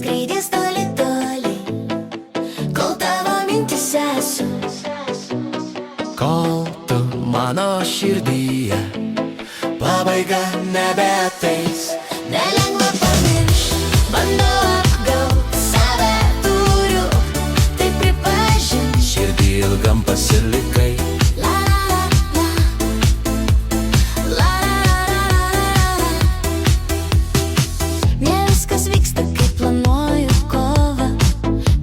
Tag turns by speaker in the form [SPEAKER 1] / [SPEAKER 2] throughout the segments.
[SPEAKER 1] skraidys toli toli, kol tavo mintyse esu.
[SPEAKER 2] Kol tu mano širdyje, pabaiga nebeateis.
[SPEAKER 1] Nelengva pamiršt, bandau apgaut save, turiu tai pripažint.
[SPEAKER 2] Širdį ilgam pasilikai.
[SPEAKER 1] La la la la, la la la. Ne viskas vyksta kaip planuoju kovą,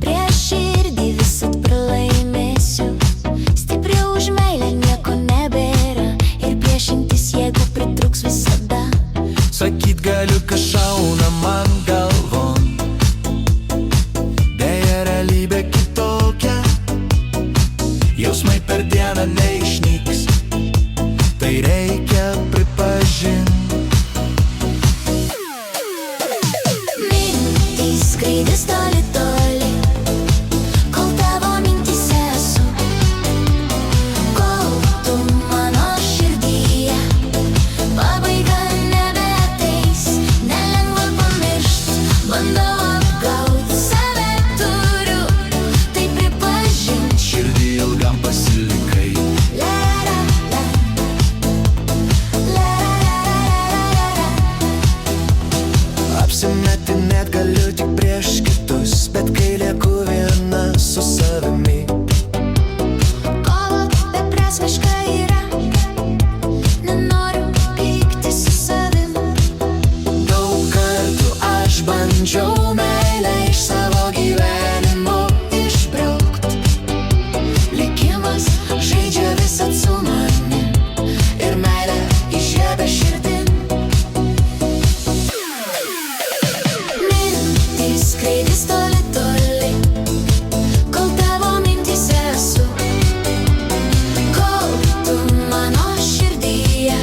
[SPEAKER 1] prieš širdį visad pralaimėsiu. Stipriau už meilę nieko nebėra, ir priešintis jeigu pritruks visada.
[SPEAKER 2] Sakyt galiu, kas šauna man galvon, deja realybė kitokia. Jausmai per dieną neišnyks, tai reikia pripažint.
[SPEAKER 1] Mintys skraidys toli toli, kol tavo mintyse esu. Kol tu mano širdyje, pabaiga nebeateis. Nelengva pamiršt, bandau apgaut save, turiu tai pripažint.
[SPEAKER 2] Širdį ilgam pasilikai.
[SPEAKER 1] La la la, la la la.
[SPEAKER 2] Apsimetinėt galiu tik prieš kitus, bet kai lieku viena su savimi.
[SPEAKER 1] Kova beprasmiška yra, nenoriu pykti su savim.
[SPEAKER 2] Daug kartų aš bandžiau meilę iš savo gyvenimo išbraukt.
[SPEAKER 1] Likimas žaidžia visad su manim, ir meilė įžiebia širdin. Mintys skraidys toli toli, kol tavo mintyse esu. Kol tu mano širdyje,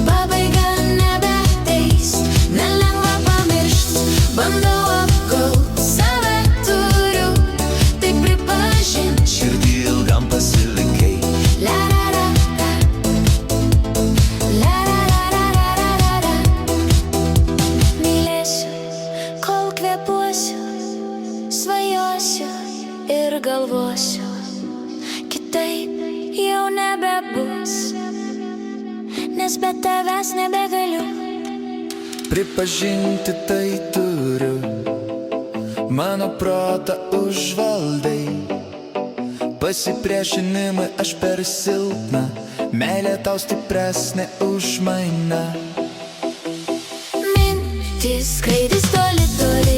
[SPEAKER 1] pabaiga nebeateis. Nelengva pamiršt, bandau apgaut save, turiu tai pripažint.
[SPEAKER 2] Širdį ilgam pasilikai.
[SPEAKER 1] La la la la, la la la la la la. Mylėsiu, kol kvėpuosiu, svajosiu ir galvosiu. Kitaip jau nebebus, nes be tavęs nebegaliu.
[SPEAKER 2] Pripažinti tai turiu, mano protą užvaldai. Pasipriešinimai aš per silpna, meilė tau stipresnė už mane.
[SPEAKER 1] Mintys skraidys toli toli,